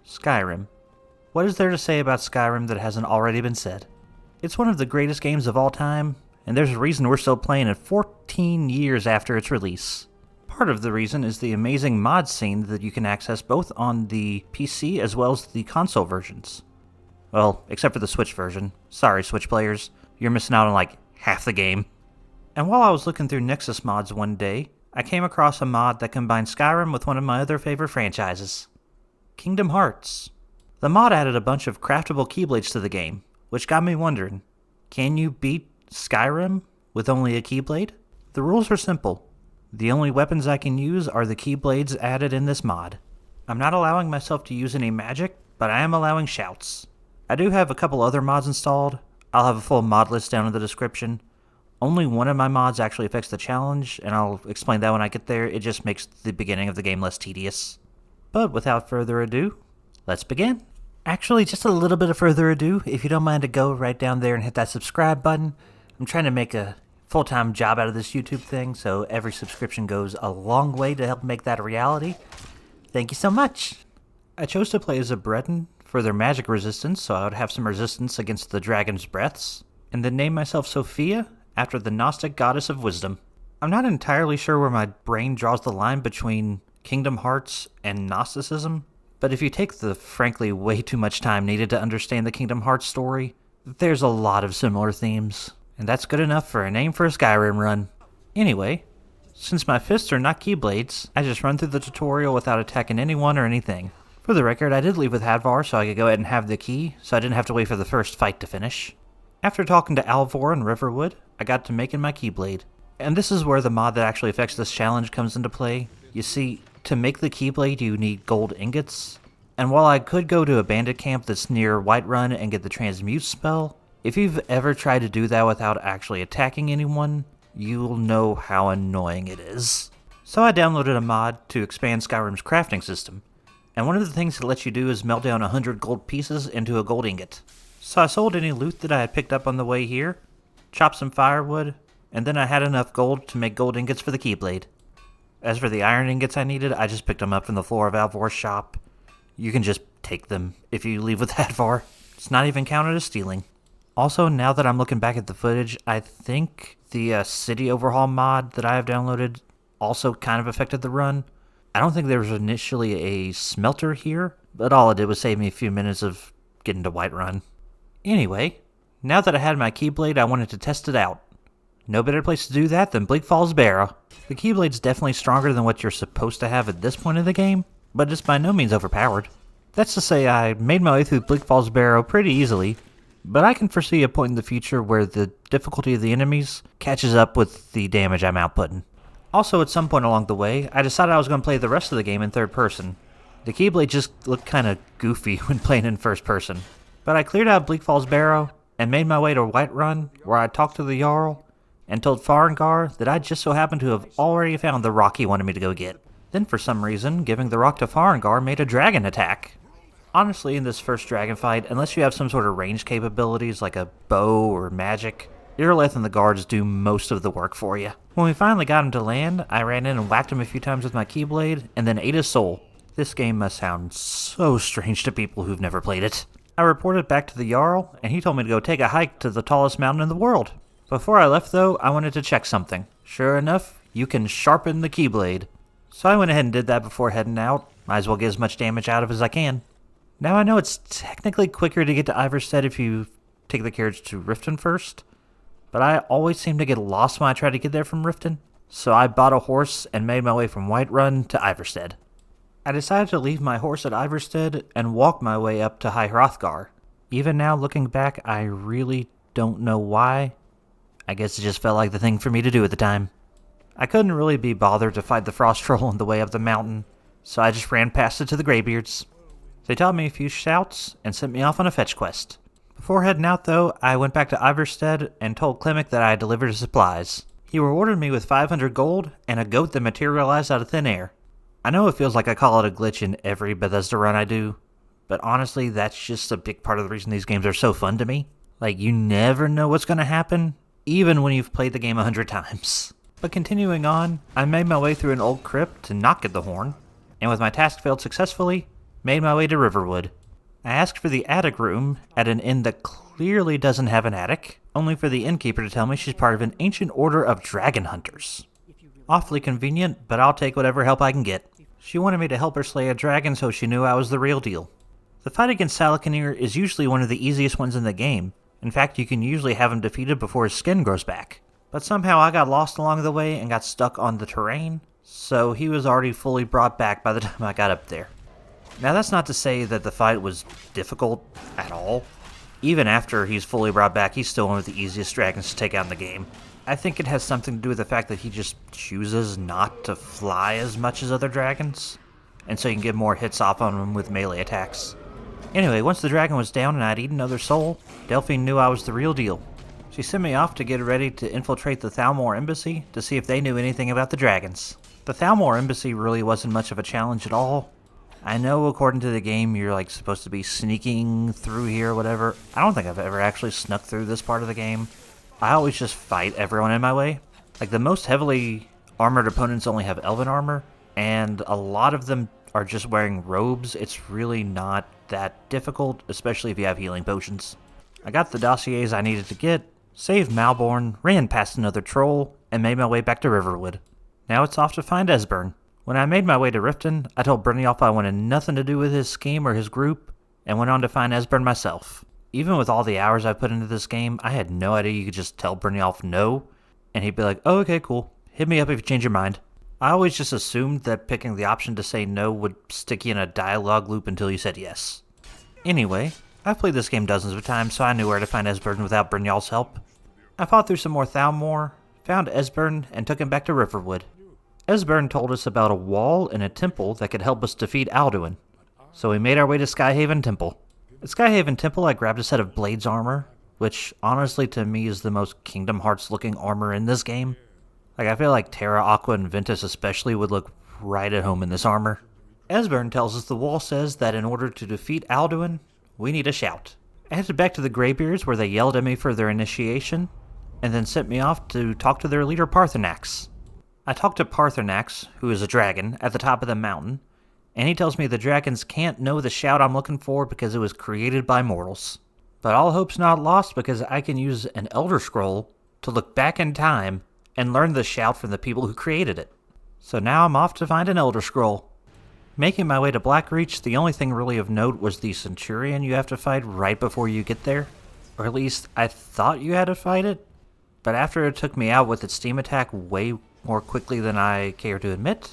Skyrim. What is there to say about Skyrim that hasn't already been said? It's one of the greatest games of all time, and there's a reason we're still playing it 14 years after its release. Part of the reason is the amazing mod scene that you can access both on the PC as well as the console versions. Well, except for the Switch version. Sorry, Switch players, you're missing out on like half the game. And while I was looking through Nexus mods one day, I came across a mod that combined Skyrim with one of my other favorite franchises, Kingdom Hearts. The mod added a bunch of craftable Keyblades to the game, which got me wondering, can you beat Skyrim with only a Keyblade? The rules are simple. The only weapons I can use are the Keyblades added in this mod. I'm not allowing myself to use any magic, but I am allowing shouts. I do have a couple other mods installed. I'll have a full mod list down in the description. Only one of my mods actually affects the challenge, and I'll explain that when I get there. It just makes the beginning of the game less tedious. But without further ado, let's begin. Actually, just a little bit of further ado, if you don't mind to go right down there and hit that subscribe button. I'm trying to make a full-time job out of this YouTube thing, so every subscription goes a long way to help make that a reality. Thank you so much! I chose to play as a Breton for their magic resistance, so I would have some resistance against the dragon's breaths, and then name myself Sophia after the Gnostic goddess of wisdom. I'm not entirely sure where my brain draws the line between Kingdom Hearts and Gnosticism, but if you take the frankly way too much time needed to understand the Kingdom Hearts story, there's a lot of similar themes, and that's good enough for a name for a Skyrim run. Anyway, since my fists are not Keyblades, I just run through the tutorial without attacking anyone or anything. For the record, I did leave with Hadvar so I could go ahead and have the key, so I didn't have to wait for the first fight to finish. After talking to Alvor and Riverwood, I got to making my Keyblade. And this is where the mod that actually affects this challenge comes into play. You see, to make the Keyblade you need gold ingots, and while I could go to a bandit camp that's near Whiterun and get the transmute spell, if you've ever tried to do that without actually attacking anyone, you'll know how annoying it is. So I downloaded a mod to expand Skyrim's crafting system, and one of the things it lets you do is melt down 100 gold pieces into a gold ingot. So I sold any loot that I had picked up on the way here, chopped some firewood, and then I had enough gold to make gold ingots for the Keyblade. As for the iron ingots I needed, I just picked them up from the floor of Alvor's shop. You can just take them if you leave with Alvor. It's not even counted as stealing. Also, now that I'm looking back at the footage, I think the city overhaul mod that I have downloaded also kind of affected the run. I don't think there was initially a smelter here, but all it did was save me a few minutes of getting to Whiterun. Anyway, now that I had my Keyblade, I wanted to test it out. No better place to do that than Bleak Falls Barrow. The Keyblade's definitely stronger than what you're supposed to have at this point in the game, but it's by no means overpowered. That's to say, I made my way through Bleak Falls Barrow pretty easily, but I can foresee a point in the future where the difficulty of the enemies catches up with the damage I'm outputting. Also, at some point along the way, I decided I was going to play the rest of the game in third person. The Keyblade just looked kind of goofy when playing in first person. But I cleared out Bleak Falls Barrow and made my way to Whiterun, where I talked to the Jarl and told Farengar that I just so happened to have already found the rock he wanted me to go get. Then for some reason, giving the rock to Farengar made a dragon attack. Honestly, in this first dragon fight, unless you have some sort of range capabilities like a bow or magic, Irileth and the guards do most of the work for you. When we finally got him to land, I ran in and whacked him a few times with my Keyblade, and then ate his soul. This game must sound so strange to people who've never played it. I reported back to the Jarl, and he told me to go take a hike to the tallest mountain in the world. Before I left though, I wanted to check something. Sure enough, you can sharpen the Keyblade. So I went ahead and did that before heading out. Might as well get as much damage out of as I can. Now I know it's technically quicker to get to Ivarstead if you take the carriage to Riften first, but I always seem to get lost when I try to get there from Riften, so I bought a horse and made my way from Whiterun to Ivarstead. I decided to leave my horse at Ivarstead and walk my way up to High Hrothgar. Even now, looking back, I really don't know why. I guess it just felt like the thing for me to do at the time. I couldn't really be bothered to fight the frost troll on the way up the mountain, so I just ran past it to the Greybeards. They taught me a few shouts and sent me off on a fetch quest. Before heading out though, I went back to Ivarstead and told Klimek that I had delivered his supplies. He rewarded me with 500 gold and a goat that materialized out of thin air. I know it feels like I call it a glitch in every Bethesda run I do, but honestly that's just a big part of the reason these games are so fun to me. Like, you never know what's going to happen, even when you've played the game 100 times. But continuing on, I made my way through an old crypt to not get the horn, and with my task failed successfully, made my way to Riverwood. I asked for the attic room at an inn that clearly doesn't have an attic, only for the innkeeper to tell me she's part of an ancient order of dragon hunters. Awfully convenient, but I'll take whatever help I can get. She wanted me to help her slay a dragon so she knew I was the real deal. The fight against Salakanir is usually one of the easiest ones in the game. In fact, you can usually have him defeated before his skin grows back. But somehow I got lost along the way and got stuck on the terrain, so he was already fully brought back by the time I got up there. Now that's not to say that the fight was difficult at all. Even after he's fully brought back, he's still one of the easiest dragons to take out in the game. I think it has something to do with the fact that he just chooses not to fly as much as other dragons, and so you can get more hits off on him with melee attacks. Anyway, once the dragon was down and I'd eaten another soul, Delphine knew I was the real deal. She sent me off to get ready to infiltrate the Thalmor embassy to see if they knew anything about the dragons. The Thalmor embassy really wasn't much of a challenge at all. I know according to the game you're like supposed to be sneaking through here or whatever. I don't think I've ever actually snuck through this part of the game. I always just fight everyone in my way. Like the most heavily armored opponents only have elven armor, and a lot of them are just wearing robes. It's really not that difficult, especially if you have healing potions. I got the dossiers I needed to get, saved Malborn, ran past another troll, and made my way back to Riverwood. Now it's off to find Esbern. When I made my way to Riften, I told Brynjolf I wanted nothing to do with his scheme or his group, and went on to find Esbern myself. Even with all the hours I put into this game, I had no idea you could just tell Brynjolf no, and he'd be like, oh, okay, cool. Hit me up if you change your mind. I always just assumed that picking the option to say no would stick you in a dialogue loop until you said yes. Anyway, I've played this game dozens of times, so I knew where to find Esbern without Brynjolf's help. I fought through some more Thalmor, found Esbern, and took him back to Riverwood. Esbern told us about a wall and a temple that could help us defeat Alduin, so we made our way to Skyhaven Temple. At Skyhaven Temple, I grabbed a set of Blades armor, which honestly to me is the most Kingdom Hearts looking armor in this game. Like I feel like Terra, Aqua, and Ventus especially would look right at home in this armor. Esbern tells us the wall says that in order to defeat Alduin, we need a shout. I headed back to the Greybeards where they yelled at me for their initiation, and then sent me off to talk to their leader Parthenax. I talked to Parthenax, who is a dragon, at the top of the mountain, and he tells me the dragons can't know the shout I'm looking for because it was created by mortals. But all hope's not lost because I can use an Elder Scroll to look back in time and learn the shout from the people who created it. So now I'm off to find an Elder Scroll. Making my way to Blackreach, the only thing really of note was the Centurion you have to fight right before you get there. Or at least I thought you had to fight it, but after it took me out with its steam attack way more quickly than I care to admit,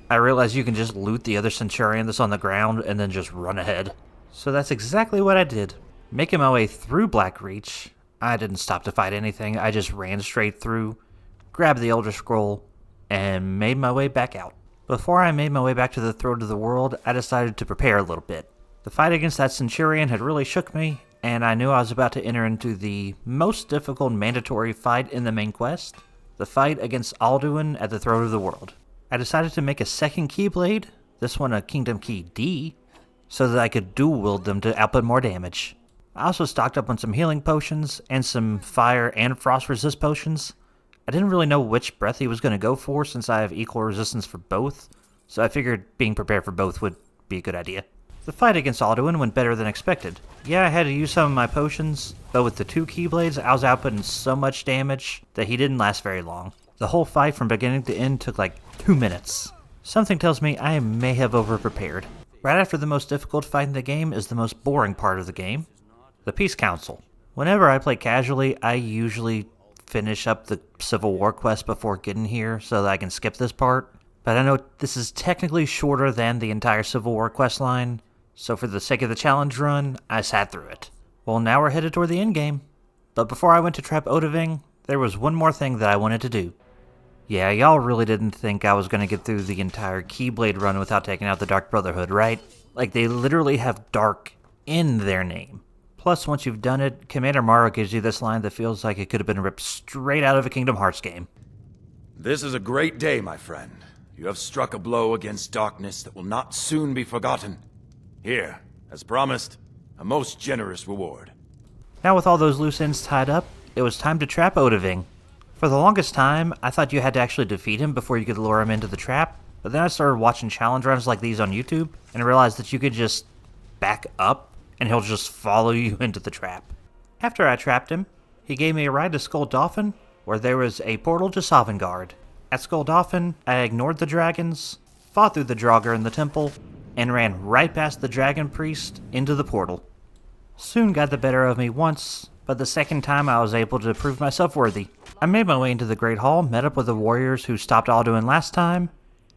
I realized you can just loot the other Centurion that's on the ground and then just run ahead. So that's exactly what I did. Making my way through Blackreach, I didn't stop to fight anything, I just ran straight through, grabbed the Elder Scroll, and made my way back out. Before I made my way back to the Throat of the World, I decided to prepare a little bit. The fight against that Centurion had really shook me, and I knew I was about to enter into the most difficult mandatory fight in the main quest, the fight against Alduin at the Throat of the World. I decided to make a second Keyblade, this one a Kingdom Key D, so that I could dual wield them to output more damage. I also stocked up on some healing potions and some fire and frost resist potions. I didn't really know which breath he was going to go for since I have equal resistance for both, so I figured being prepared for both would be a good idea. The fight against Alduin went better than expected. Yeah, I had to use some of my potions, but with the two Keyblades, I was outputting so much damage that he didn't last very long. The whole fight from beginning to end took like 2 minutes. Something tells me I may have overprepared. Right after the most difficult fight in the game is the most boring part of the game, the Peace Council. Whenever I play casually, I usually finish up the Civil War quest before getting here so that I can skip this part. But I know this is technically shorter than the entire Civil War quest line, so for the sake of the challenge run, I sat through it. Well, now we're headed toward the endgame. But before I went to trap Odahviing, there was one more thing that I wanted to do. Yeah, y'all really didn't think I was going to get through the entire Keyblade run without taking out the Dark Brotherhood, right? Like, they literally have Dark in their name. Plus, once you've done it, Commander Morrow gives you this line that feels like it could have been ripped straight out of a Kingdom Hearts game. This is a great day, my friend. You have struck a blow against darkness that will not soon be forgotten. Here, as promised, a most generous reward. Now with all those loose ends tied up, it was time to trap Odahviing. For the longest time, I thought you had to actually defeat him before you could lure him into the trap, But then I started watching challenge runs like these on YouTube, and I realized that you could just back up, and he'll just follow you into the trap. After I trapped him, he gave me a ride to Skull Dolphin, where there was a portal to Sovngarde. At Skull Dolphin, I ignored the dragons, fought through the Draugr in the temple, and ran right past the dragon priest into the portal. Soon got the better of me once, but the second time I was able to prove myself worthy. I made my way into the Great Hall, met up with the warriors who stopped Alduin last time,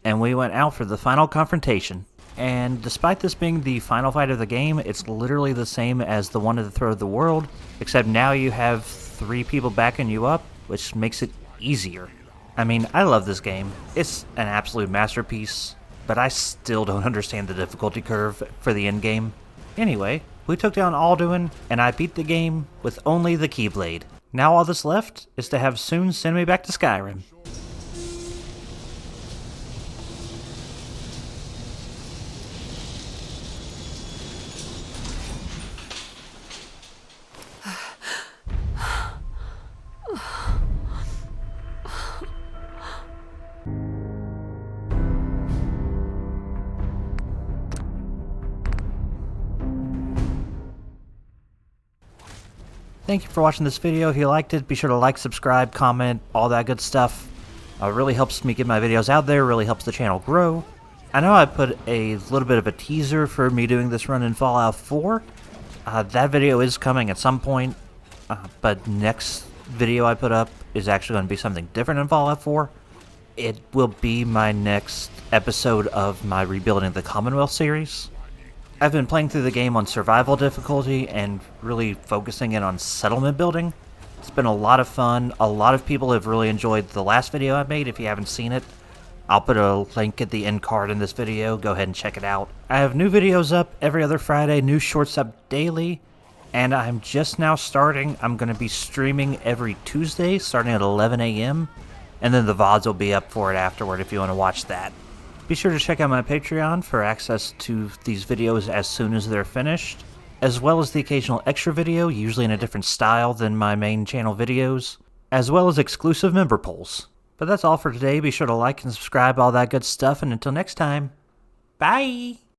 and we went out for the final confrontation. And despite this being the final fight of the game, it's literally the same as the one at the throat of the world, except now you have 3 people backing you up, which makes it easier. I mean, I love this game. It's an absolute masterpiece, but I still don't understand the difficulty curve for the endgame. Anyway, we took down Alduin, and I beat the game with only the Keyblade. Now all that's left is to have Soon send me back to Skyrim. Thank you for watching this video. If you liked it, be sure to like, subscribe, comment, all that good stuff. It really helps me get my videos out there, really helps the channel grow. I know I put a little bit of a teaser for me doing this run in Fallout 4. That video is coming at some point, but next video I put up is actually going to be something different in Fallout 4. It will be my next episode of my Rebuilding the Commonwealth series. I've been playing through the game on survival difficulty and really focusing in on settlement building. It's been a lot of fun. A lot of people have really enjoyed the last video I made. If you haven't seen it, I'll put a link at the end card in this video. Go ahead and check it out. I have new videos up every other Friday, new shorts up daily, and I'm just now starting. I'm going to be streaming every Tuesday starting at 11 a.m., and then the VODs will be up for it afterward if you want to watch that. Be sure to check out my Patreon for access to these videos as soon as they're finished, as well as the occasional extra video, usually in a different style than my main channel videos, as well as exclusive member polls. But that's all for today. Be sure to like and subscribe, all that good stuff, and until next time, bye!